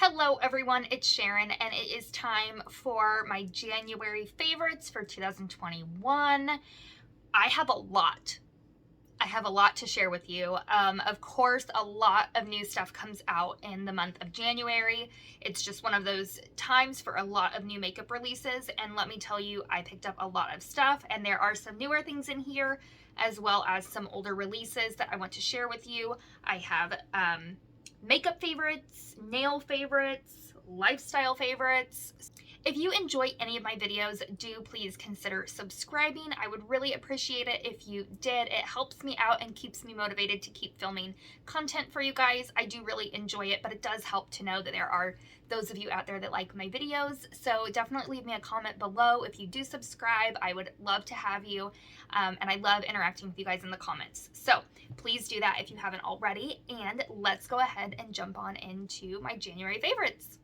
Hello everyone, it's Sharon and it is time for my January favorites for 2021. I have a lot. To share with you. Of course, a lot of new stuff comes out in the month of January. It's just one of those times for a lot of new makeup releases, and let me tell you, I picked up a lot of stuff, and there are some newer things in here, as well as some older releases that I want to share with you. I have makeup favorites, nail favorites, lifestyle favorites. If you enjoy any of my videos, do please consider subscribing. I would really appreciate it if you did. It helps me out and keeps me motivated to keep filming content for you guys. I do really enjoy it, but it does help to know that there are those of you out there that like my videos. So definitely leave me a comment below if you do subscribe. I would love to have you, and I love interacting with you guys in the comments. So please do that if you haven't already, and let's go ahead and jump on into my January favorites.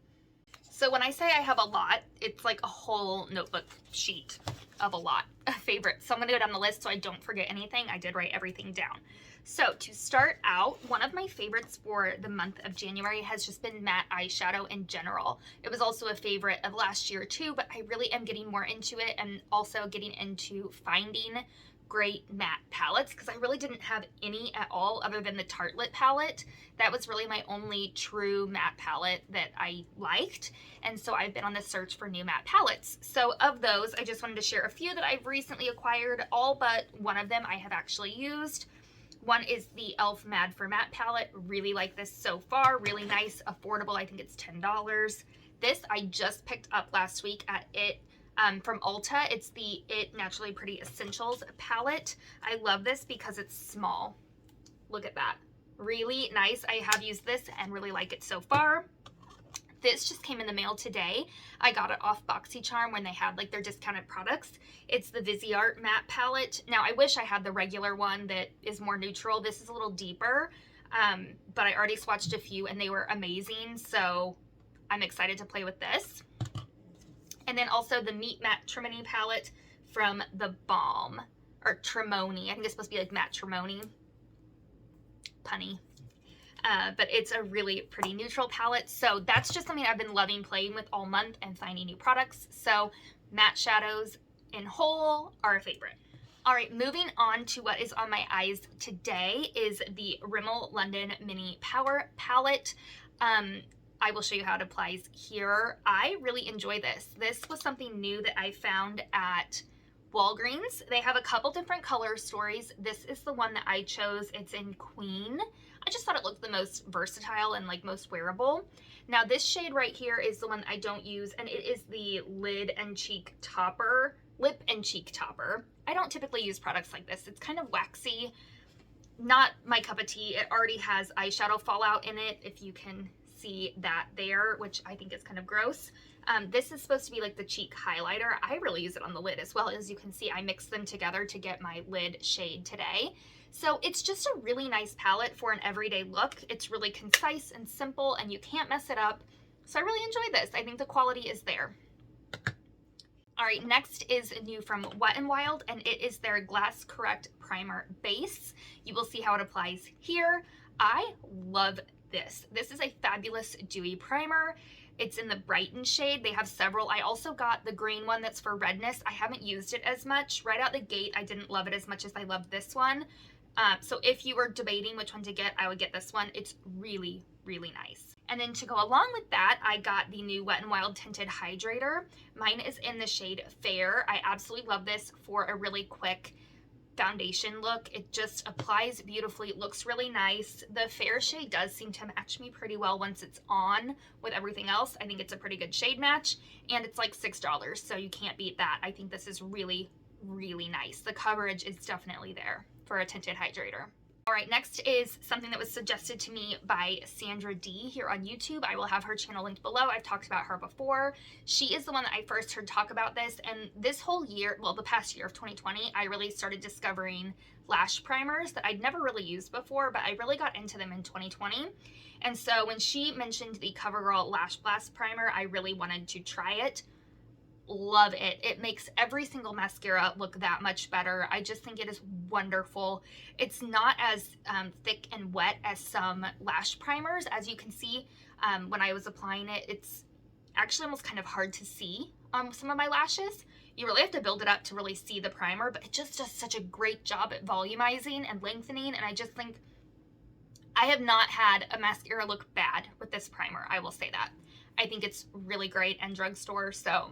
So when I say I have a lot, it's like a whole notebook sheet of a lot of favorites. So I'm gonna go down the list so I don't forget anything. I did write everything down. So to start out, one of my favorites for the month of January has just been matte eyeshadow in general. It was also a favorite of last year too, but I really am getting more into it and also getting into finding great matte palettes because I really didn't have any at all other than the Tartelette palette. That was really my only true matte palette that I liked, and so I've been on the search for new matte palettes. So of those, I just wanted to share a few that I've recently acquired, all but one of them I have actually used. One is the e.l.f. Mad for Matte palette. Really like this so far. Really nice, affordable. I think it's $10. This I just picked up last week at It from Ulta. It's the It Naturally Pretty Essentials palette. I love this because it's small. Look at that. Really nice. I have used this and really like it so far. This just came in the mail today. I got it off BoxyCharm when they had like their discounted products. It's the Viseart matte palette. Now I wish I had the regular one that is more neutral. This is a little deeper, but I already swatched a few and they were amazing. So I'm excited to play with this. And then also the Meet Matte Trimony palette from the Balm, or Trimony. I think it's supposed to be like Matte Trimony. Punny. But it's a really pretty neutral palette. So that's just something I've been loving playing with all month and finding new products. So matte shadows in whole are a favorite. All right, moving on to what is on my eyes today is the Rimmel London Mini Power Palette. I will show you how it applies here. I really enjoy this. This was something new that I found at Walgreens. They have a couple different color stories. This is the one that I chose. It's in Queen. I just thought it looked the most versatile and like most wearable. Now this shade right here is the one that I don't use, and it is the Lip and Cheek Topper. I don't typically use products like this. It's kind of waxy, not my cup of tea. It already has eyeshadow fallout in it, if you can see that there, which I think is kind of gross. This is supposed to be like the cheek highlighter. I really use it on the lid as well. As you can see, I mixed them together to get my lid shade today. So it's just a really nice palette for an everyday look. It's really concise and simple and you can't mess it up. So I really enjoy this. I think the quality is there. All right, next is new from Wet n Wild, and it is their Glass Correct Primer Base. You will see how it applies here. I love this. This is a fabulous dewy primer. It's in the Brighten shade. They have several. I also got the green one that's for redness. I haven't used it as much. Right out the gate, I didn't love it as much as I loved this one. So if you were debating which one to get, I would get this one. It's really, really nice. And then to go along with that, I got the new Wet n Wild Tinted Hydrator. Mine is in the shade Fair. I absolutely love this for a really quick foundation look. It just applies beautifully. It looks really nice. The Fair shade does seem to match me pretty well once it's on with everything else. I think it's a pretty good shade match, and it's like $6, so you can't beat that. I think this is really, really nice. The coverage is definitely there for a tinted hydrator. All right, next is something that was suggested to me by Sandra Dee here on YouTube. I will have her channel linked below. I've talked about her before. She is the one that I first heard talk about this, and this whole year, well, the past year of 2020, I really started discovering lash primers that I'd never really used before, but I really got into them in 2020. And so when she mentioned the CoverGirl Lash Blast Primer, I really wanted to try it. Love it. It makes every single mascara look that much better. I just think it is wonderful. It's not as thick and wet as some lash primers. As you can see, when I was applying it. It's actually almost kind of hard to see on some of my lashes. You really have to build it up to really see the primer, but it just does such a great job at volumizing and lengthening, and I just think I have not had a mascara look bad with this primer, I will say that. I think it's really great and drugstore, so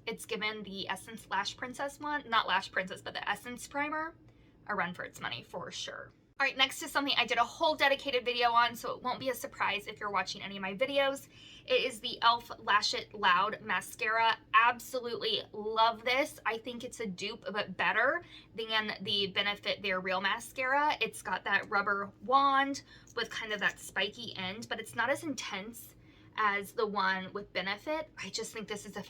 it's given the Essence Lash Princess one, not Lash Princess, but the Essence primer, a run for its money for sure. All right, next is something I did a whole dedicated video on, so it won't be a surprise if you're watching any of my videos. It is the e.l.f. Lash It Loud Mascara. Absolutely love this. I think it's a dupe, but better than the Benefit They're Real Mascara. It's got that rubber wand with kind of that spiky end, but it's not as intense as the one with Benefit. I just think this is a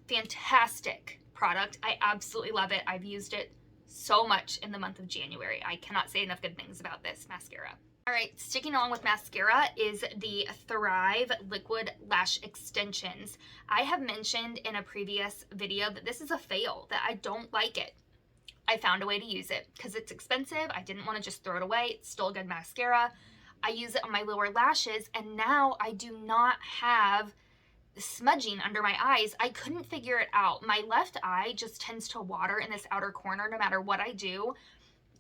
fantastic product. I absolutely love it. I've used it so much in the month of January. I cannot say enough good things about this mascara. All right, sticking along with mascara is the Thrive Liquid Lash Extensions. I have mentioned in a previous video that this is a fail, that I don't like it. I found a way to use it because it's expensive. I didn't want to just throw it away. It's still a good mascara. I use it on my lower lashes, and now I do not have smudging under my eyes. I couldn't figure it out. My left eye just tends to water in this outer corner no matter what I do.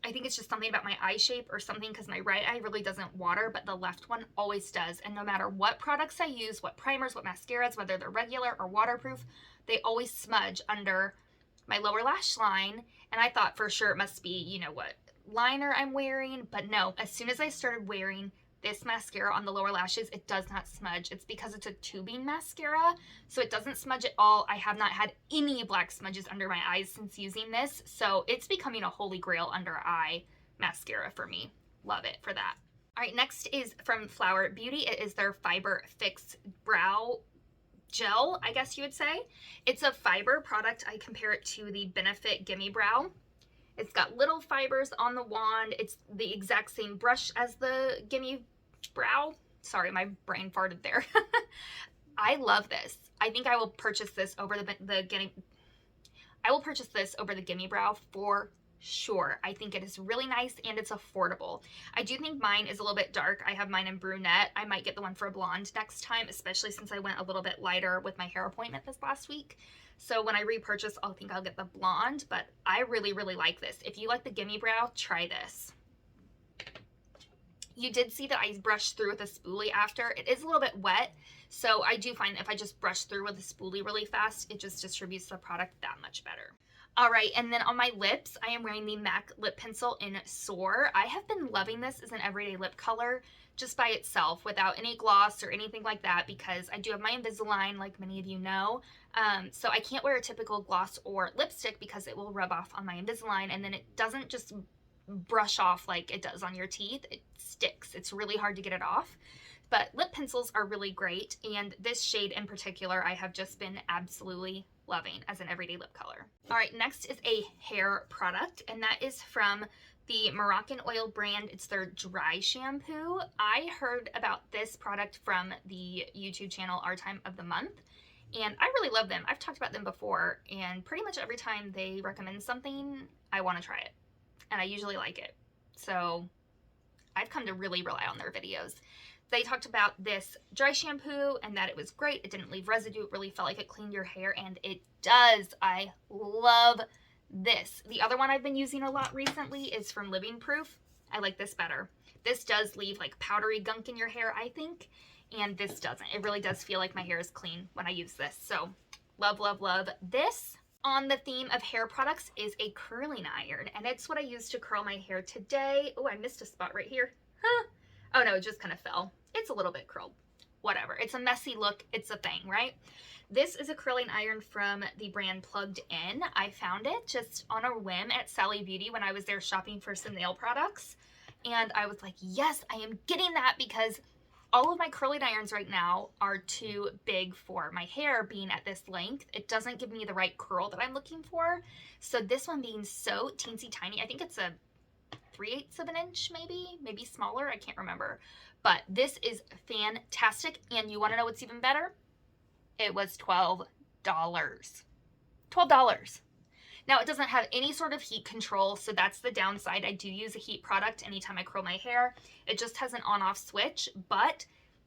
I think it's just something about my eye shape or something, because my right eye really doesn't water, but the left one always does. And no matter what products I use, what primers, what mascaras, whether they're regular or waterproof, they always smudge under my lower lash line. And I thought for sure it must be, you know, what liner I'm wearing, but no. As soon as I started wearing this mascara on the lower lashes, it does not smudge. It's because it's a tubing mascara, so it doesn't smudge at all. I have not had any black smudges under my eyes since using this, so it's becoming a holy grail under eye mascara for me. Love it for that. All right, next is from Flower Beauty. It is their Fiber Fix Brow Gel, I guess you would say. It's a fiber product. I compare it to the Benefit Gimme Brow. It's got little fibers on the wand. It's the exact same brush as the Gimme Brow. Sorry, my brain farted there. I love this. I think I will purchase this over the Gimme. I will purchase this over the Gimme Brow for sure. I think it is really nice and it's affordable. I do think mine is a little bit dark. I have mine in brunette. I might get the one for a blonde next time, especially since I went a little bit lighter with my hair appointment this last week. So when I repurchase, I think I'll get the blonde, but I really, really like this. If you like the Gimme Brow, try this. You did see that I brushed through with a spoolie after. It is a little bit wet, so I do find if I just brush through with a spoolie really fast, it just distributes the product that much better. All right, and then on my lips, I am wearing the MAC lip pencil in Soar. I have been loving this as an everyday lip color just by itself without any gloss or anything like that, because I do have my Invisalign, like many of you know. So I can't wear a typical gloss or lipstick because it will rub off on my Invisalign, and then it doesn't just brush off like it does on your teeth. It sticks. It's really hard to get it off. But lip pencils are really great, and this shade in particular I have just been absolutely loving as an everyday lip color. All right, next is a hair product, and that is from the Moroccan Oil brand. It's their dry shampoo. I heard about this product from the YouTube channel Our Time of the Month, and I really love them. I've talked about them before, and pretty much every time they recommend something, I want to try it, and I usually like it. So I've come to really rely on their videos. They talked about this dry shampoo and that it was great. It didn't leave residue. It really felt like it cleaned your hair, and it does. I love this. The other one I've been using a lot recently is from Living Proof. I like this better. This does leave like powdery gunk in your hair, I think, and this doesn't. It really does feel like my hair is clean when I use this. So love, love, love this. On the theme of hair products is a curling iron, and it's what I used to curl my hair today. Oh, I missed a spot right here. Huh. Oh no, it just kind of fell. It's a little bit curled. Whatever. It's a messy look. It's a thing, right? This is a curling iron from the brand Plugged In. I found it just on a whim at Sally Beauty when I was there shopping for some nail products. And I was like, yes, I am getting that, because all of my curling irons right now are too big for my hair being at this length. It doesn't give me the right curl that I'm looking for. So this one being so teensy tiny, I think it's a 3/8 of an inch, maybe smaller, I can't remember. But this is fantastic, and you want to know what's even better? It was $12. $12. Now, it doesn't have any sort of heat control, so that's the downside. I do use a heat product anytime I curl my hair. It just has an on-off switch, but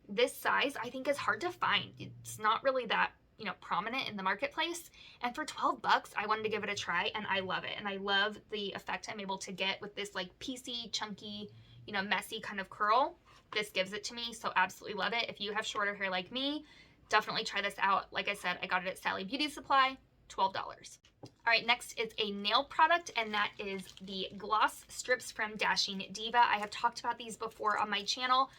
this size I think is hard to find. It's not really that, you know, prominent in the marketplace. And for 12 bucks, I wanted to give it a try, and I love it. And I love the effect I'm able to get with this like piecey, chunky, you know, messy kind of curl. This gives it to me, so absolutely love it. If you have shorter hair like me, definitely try this out. Like I said, I got it at Sally Beauty Supply, $12. All right, next is a nail product, and that is the gloss strips from Dashing Diva. I have talked about these before on my channel.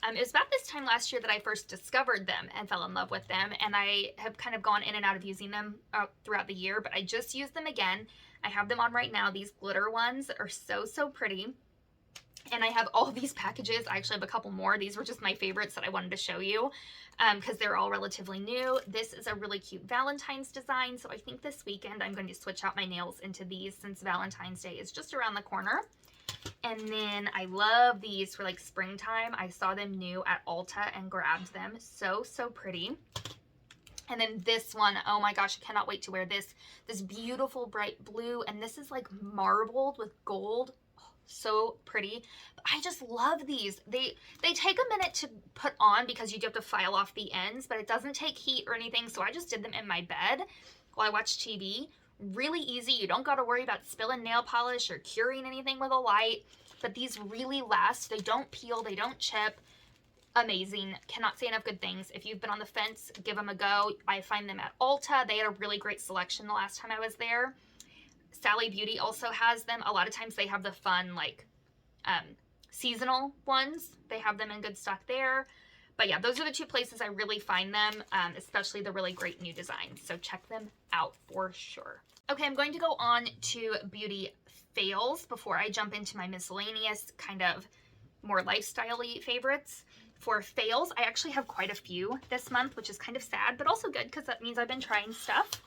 It was about this time last year that I first discovered them and fell in love with them, and I have kind of gone in and out of using them throughout the year, but I just used them again. I have them on right now. These glitter ones are so, so pretty. And I have all these packages. I actually have a couple more. These were just my favorites that I wanted to show you because they're all relatively new. This is a really cute Valentine's design. So I think this weekend I'm going to switch out my nails into these since Valentine's Day is just around the corner. And then I love these for like springtime. I saw them new at Ulta and grabbed them. So, so pretty. And then this one, oh my gosh, I cannot wait to wear this. This beautiful bright blue, and this is like marbled with gold. So pretty. I just love these. They take a minute to put on because you do have to file off the ends, but it doesn't take heat or anything, so I just did them in my bed while I watched TV. Really easy. You don't got to worry about spilling nail polish or curing anything with a light, but these really last. They don't peel, they don't chip. Amazing. Cannot say enough good things. If you've been on the fence, give them a go. I find them at Ulta. They had a really great selection the last time I was there. Sally Beauty also has them. A lot of times they have the fun like seasonal ones. They have them in good stock there. But yeah, those are the two places I really find them, especially the really great new designs. So check them out for sure. Okay, I'm going to go on to beauty fails before I jump into my miscellaneous kind of more lifestyle-y favorites. For fails, I actually have quite a few this month, which is kind of sad, but also good because that means I've been trying stuff.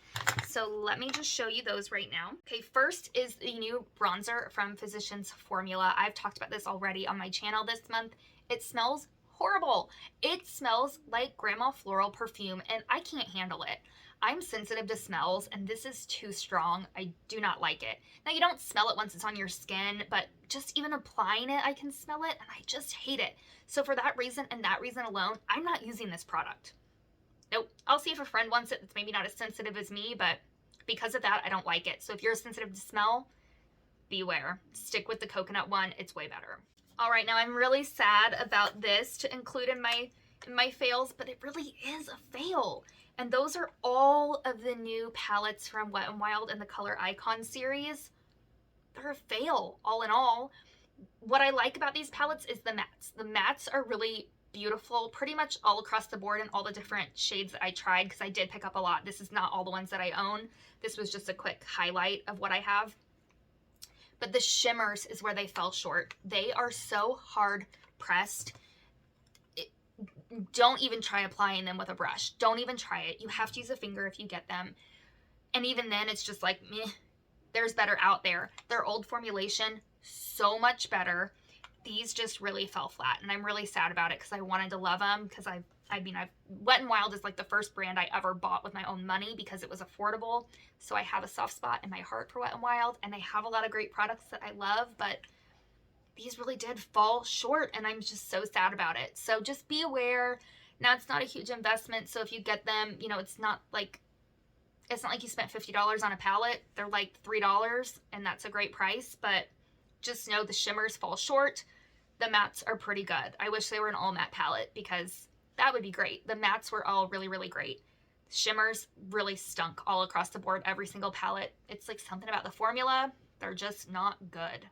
So let me just show you those right now. Okay, first is the new bronzer from Physicians Formula. I've talked about this already on my channel this month. It smells horrible. It smells like grandma floral perfume, and I can't handle it. I'm sensitive to smells, and this is too strong. I do not like it. Now, you don't smell it once it's on your skin, but just even applying it, I can smell it, and I just hate it. So for that reason and that reason alone, I'm not using this product. Nope. I'll see if a friend wants it that's maybe not as sensitive as me, but because of that, I don't like it. So if you're sensitive to smell, beware. Stick with the coconut one. It's way better. All right, now I'm really sad about this to include in my fails, but it really is a fail. And those are all of the new palettes from Wet n Wild and the Color Icon series. They're a fail, all in all. What I like about these palettes is the mattes. The mattes are really beautiful pretty much all across the board in all the different shades that I tried, because I did pick up a lot. This is not all the ones that I own. This was just a quick highlight of what I have. But the shimmers is where they fell short. They are so hard pressed. Don't even try applying them with a brush. Don't even try it. You have to use a finger if you get them. And even then, it's just like, meh. There's better out there. Their old formulation, so much better. These just really fell flat, and I'm really sad about it because I wanted to love them, because Wet n Wild is like the first brand I ever bought with my own money because it was affordable. So I have a soft spot in my heart for Wet n Wild, and they have a lot of great products that I love, but these really did fall short, and I'm just so sad about it. So just be aware. Now, it's not a huge investment, so if you get them, you know, it's not like you spent $50 on a palette. They're like $3, and that's a great price, but just know the shimmers fall short. The mattes are pretty good. I wish they were an all matte palette because that would be great. The mattes were all really, really great. Shimmers really stunk all across the board, every single palette. It's like something about the formula. They're just not good.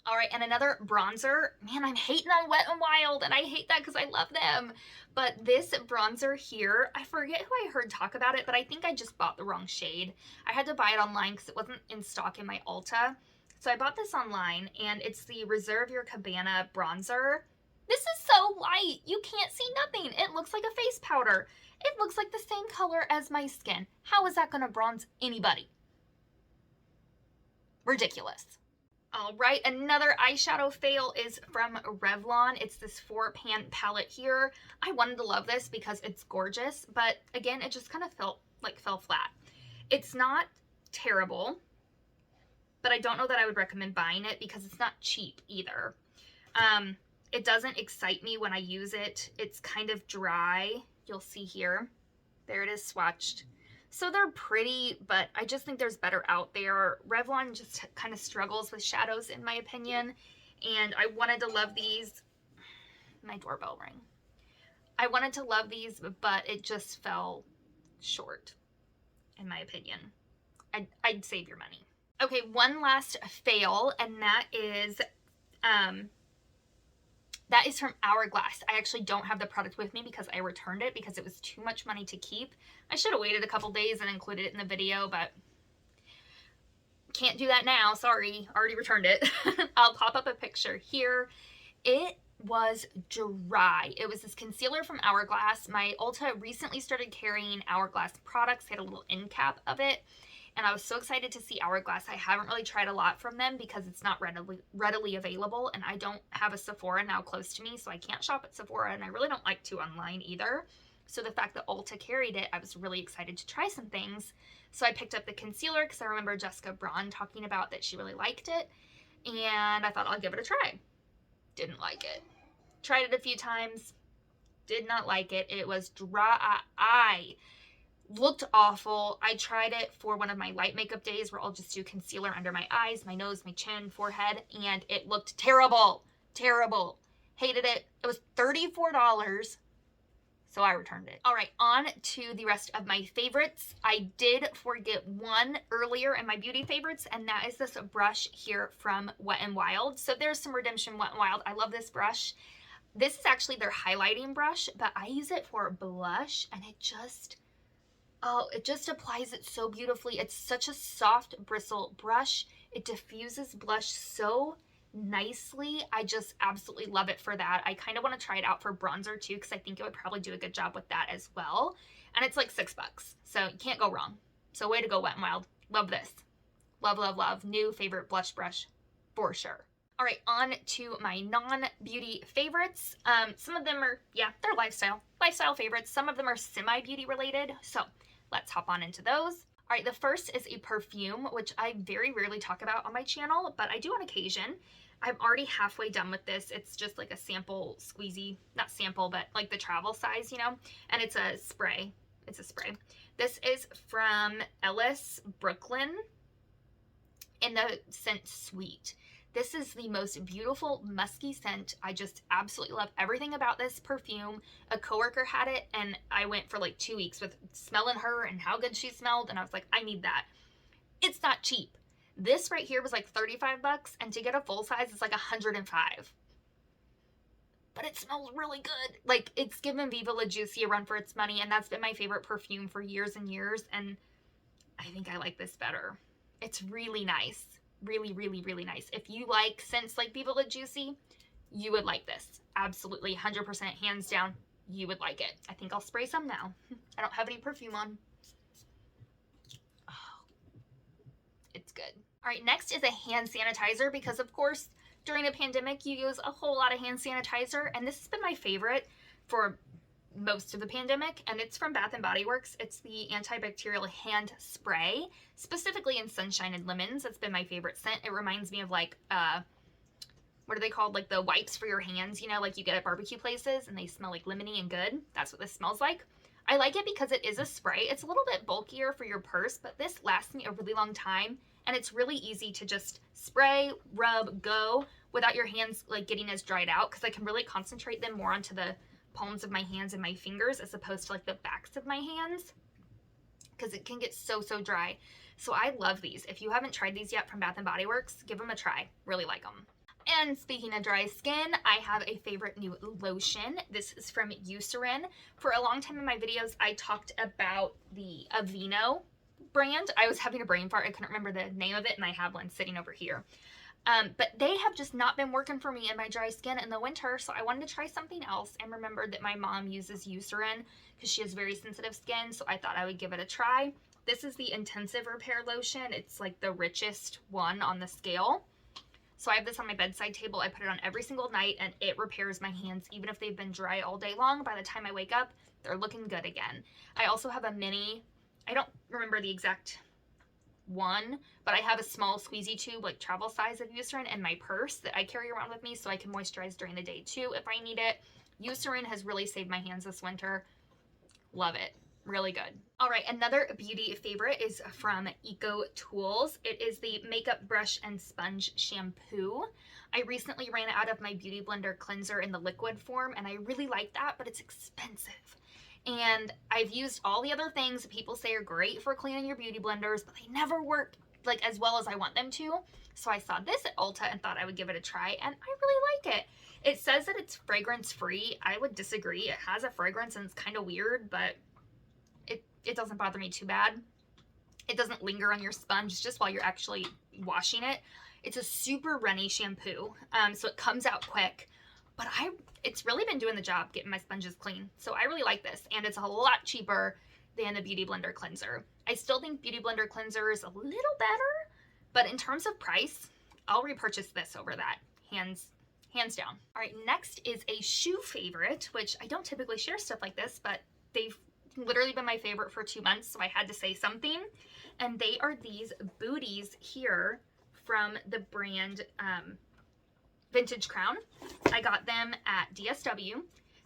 All right, and another bronzer. Man, I'm hating on Wet n Wild, and I hate that because I love them. But this bronzer here, I forget who I heard talk about it, but I think I just bought the wrong shade. I had to buy it online because it wasn't in stock in my Ulta. So I bought this online, and it's the Reserve Your Cabana bronzer. This is so light. You can't see nothing. It looks like a face powder. It looks like the same color as my skin. How is that going to bronze anybody? Ridiculous. All right, another eyeshadow fail is from Revlon. It's this 4-pan palette here. I wanted to love this because it's gorgeous, but again, it just kind of fell flat. It's not terrible. but I don't know that I would recommend buying it because it's not cheap either. It doesn't excite me when I use it. It's kind of dry. You'll see here. There it is swatched. So they're pretty, but I just think there's better out there. Revlon just kind of struggles with shadows in my opinion. And I wanted to love these. My doorbell rang. I wanted to love these, but it just fell short, in my opinion. I'd save your money. Okay, one last fail, and that is from Hourglass. I actually don't have the product with me because I returned it because it was too much money to keep. I should have waited a couple days and included it in the video, but can't do that now. Sorry, already returned it. I'll pop up a picture here. It was dry. It was this concealer from Hourglass. My Ulta recently started carrying Hourglass products. They had a little end cap of it, and I was so excited to see Hourglass. I haven't really tried a lot from them because it's not readily available, and I don't have a Sephora now close to me, so I can't shop at Sephora, and I really don't like to online either. So the fact that Ulta carried it, I was really excited to try some things. So I picked up the concealer because I remember Jessica Braun talking about that she really liked it, and I thought I'll give it a try. Didn't like it. Tried it a few times. Did not like it. It was dry. Looked awful. I tried it for one of my light makeup days where I'll just do concealer under my eyes, my nose, my chin, forehead, and it looked terrible. Terrible. Hated it. It was $34, so I returned it. All right, on to the rest of my favorites. I did forget one earlier in my beauty favorites, and that is this brush here from Wet n Wild. So there's some redemption Wet n Wild. I love this brush. This is actually their highlighting brush, but I use it for blush, and it just applies it so beautifully. It's such a soft bristle brush. It diffuses blush so nicely. I just absolutely love it for that. I kind of want to try it out for bronzer too, because I think it would probably do a good job with that as well. And it's like $6, so you can't go wrong. So way to go, Wet n Wild. Love this. Love, love, love. New favorite blush brush for sure. All right, on to my non-beauty favorites. Some of them are, yeah, they're lifestyle favorites. Some of them are semi-beauty related, so let's hop on into those. All right, the first is a perfume, which I very rarely talk about on my channel, but I do on occasion. I'm already halfway done with this. It's just like a sample squeezy, not sample, but like the travel size, you know, and it's a spray. It's a spray. This is from Ellis Brooklyn in the scent Sweet. This is the most beautiful musky scent. I just absolutely love everything about this perfume. A coworker had it, and I went for like 2 weeks with smelling her and how good she smelled, and I was like, I need that. It's not cheap. This right here was like $35, and to get a full size, it's like $105. But it smells really good. Like, it's given Viva La Juicy a run for its money, and that's been my favorite perfume for years and years, and I think I like this better. It's really nice. Really, really, really nice. If you like scents like Viva La Juicy, you would like this. Absolutely, 100% hands down, you would like it. I think I'll spray some now. I don't have any perfume on. Oh, it's good. All right, next is a hand sanitizer because, of course, during a pandemic, you use a whole lot of hand sanitizer, and this has been my favorite for most of the pandemic, and it's from Bath & Body Works. It's the antibacterial hand spray, specifically in Sunshine and Lemons. It's been my favorite scent. It reminds me of like, what are they called? Like the wipes for your hands, you know, like you get at barbecue places, and they smell like lemony and good. That's what this smells like. I like it because it is a spray. It's a little bit bulkier for your purse, but this lasts me a really long time, and it's really easy to just spray, rub, go, without your hands like getting as dried out, because I can really concentrate them more onto the palms of my hands and my fingers as opposed to like the backs of my hands, because it can get so dry. So I love these. If you haven't tried these yet from Bath & Body Works, give them a try. Really like them. And speaking of dry skin, I have a favorite new lotion. This is from Eucerin. For a long time in my videos, I talked about the Aveeno brand. I was having a brain fart. I couldn't remember the name of it, and I have one sitting over here. But they have just not been working for me in my dry skin in the winter, so I wanted to try something else and remembered that my mom uses Eucerin because she has very sensitive skin, so I thought I would give it a try. This is the Intensive Repair Lotion. It's like the richest one on the scale. So I have this on my bedside table. I put it on every single night, and it repairs my hands even if they've been dry all day long. By the time I wake up, they're looking good again. I also have a mini, I don't remember the exact one, but I have a small squeezy tube, like travel size of Eucerin in my purse that I carry around with me so I can moisturize during the day too if I need it. Eucerin has really saved my hands this winter. Love it. Really good. All right, another beauty favorite is from Eco Tools. It is the Makeup Brush and Sponge Shampoo. I recently ran out of my Beauty Blender cleanser in the liquid form, and I really like that, but it's expensive. And I've used all the other things that people say are great for cleaning your beauty blenders, but they never work like as well as I want them to. So I saw this at Ulta and thought I would give it a try, and I really like it. It says that it's fragrance free. I would disagree. It has a fragrance and it's kind of weird, but it doesn't bother me too bad. It doesn't linger on your sponge just while you're actually washing it. It's a super runny shampoo, so it comes out quick, but it's really been doing the job getting my sponges clean. So I really like this, and it's a lot cheaper than the Beauty Blender cleanser. I still think Beauty Blender cleanser is a little better, but in terms of price, I'll repurchase this over that, hands down. All right, next is a shoe favorite, which I don't typically share stuff like this, but they've literally been my favorite for 2 months, so I had to say something. And they are these booties here from the brand Vintage Crown. I got them at DSW.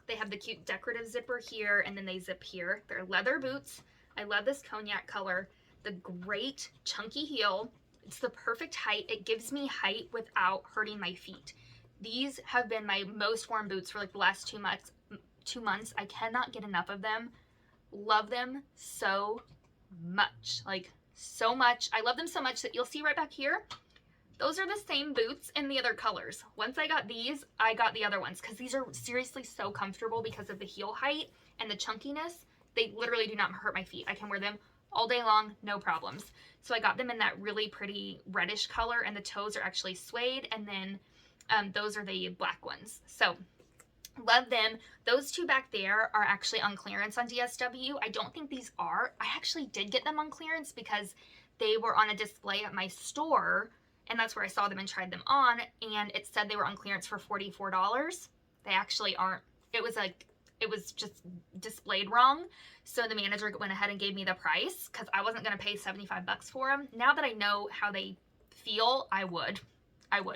They have the cute decorative zipper here, and then they zip here. They're leather boots. I love this cognac color. The great chunky heel. It's the perfect height. It gives me height without hurting my feet. These have been my most worn boots for like the last 2 months. I cannot get enough of them. Love them so much, like so much. I love them so much that you'll see right back here, those are the same boots in the other colors. Once I got these, I got the other ones because these are seriously so comfortable because of the heel height and the chunkiness. They literally do not hurt my feet. I can wear them all day long, no problems. So I got them in that really pretty reddish color, and the toes are actually suede, and then those are the black ones. So love them. Those two back there are actually on clearance on DSW. I don't think these are. I actually did get them on clearance because they were on a display at my store, and that's where I saw them and tried them on, and it said they were on clearance for $44. They actually aren't. It was just displayed wrong. So the manager went ahead and gave me the price because I wasn't going to pay 75 bucks for them. Now that I know how they feel, I would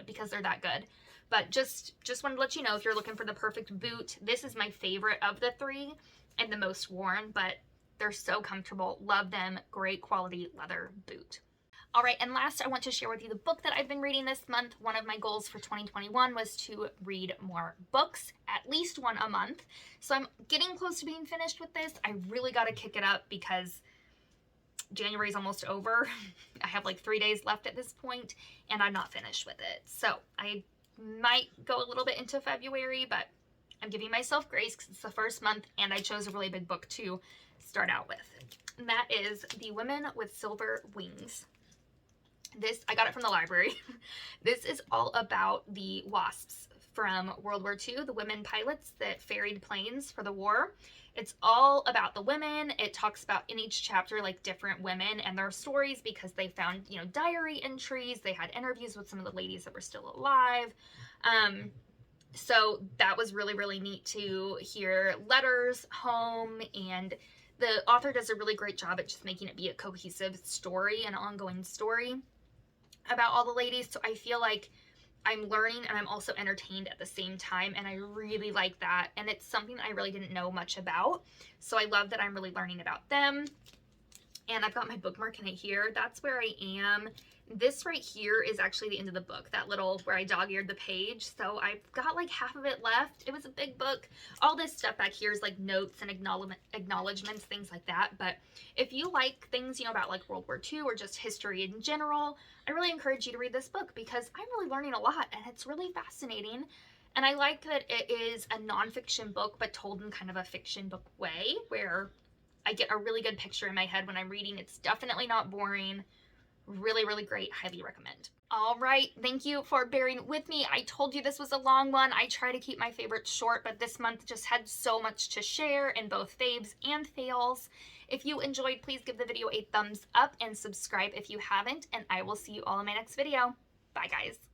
because they're that good. But just wanted to let you know, if you're looking for the perfect boot, this is my favorite of the three and the most worn, but they're so comfortable. Love them. Great quality leather boot. All right, and last, I want to share with you the book that I've been reading this month. One of my goals for 2021 was to read more books, at least one a month. So I'm getting close to being finished with this. I really got to kick it up because January is almost over. I have like 3 days left at this point, and I'm not finished with it. So I might go a little bit into February, but I'm giving myself grace because it's the first month, and I chose a really big book to start out with. And that is The Women with Silver Wings. This, I got it from the library. This is all about the WASPs from World War II, the women pilots that ferried planes for the war. It's all about the women. It talks about in each chapter like different women and their stories because they found, you know, diary entries. They had interviews with some of the ladies that were still alive. So that was really, really neat to hear letters home, and the author does a really great job at just making it be a cohesive story, an ongoing story about all the ladies. So I feel like I'm learning and I'm also entertained at the same time, and I really like that. And it's something I really didn't know much about. So I love that I'm really learning about them. And I've got my bookmark in it here. That's where I am. This right here is actually the end of the book, that little where I dog-eared the page. So I've got like half of it left. It was a big book. All this stuff back here is like notes and acknowledgments, things like that. But if you like things, you know, about like World War II or just history in general, I really encourage you to read this book because I'm really learning a lot and it's really fascinating. And I like that it is a nonfiction book, but told in kind of a fiction book way where I get a really good picture in my head when I'm reading. It's definitely not boring. Really, really great. Highly recommend. All right. Thank you for bearing with me. I told you this was a long one. I try to keep my favorites short, but this month just had so much to share in both faves and fails. If you enjoyed, please give the video a thumbs up and subscribe if you haven't, and I will see you all in my next video. Bye, guys.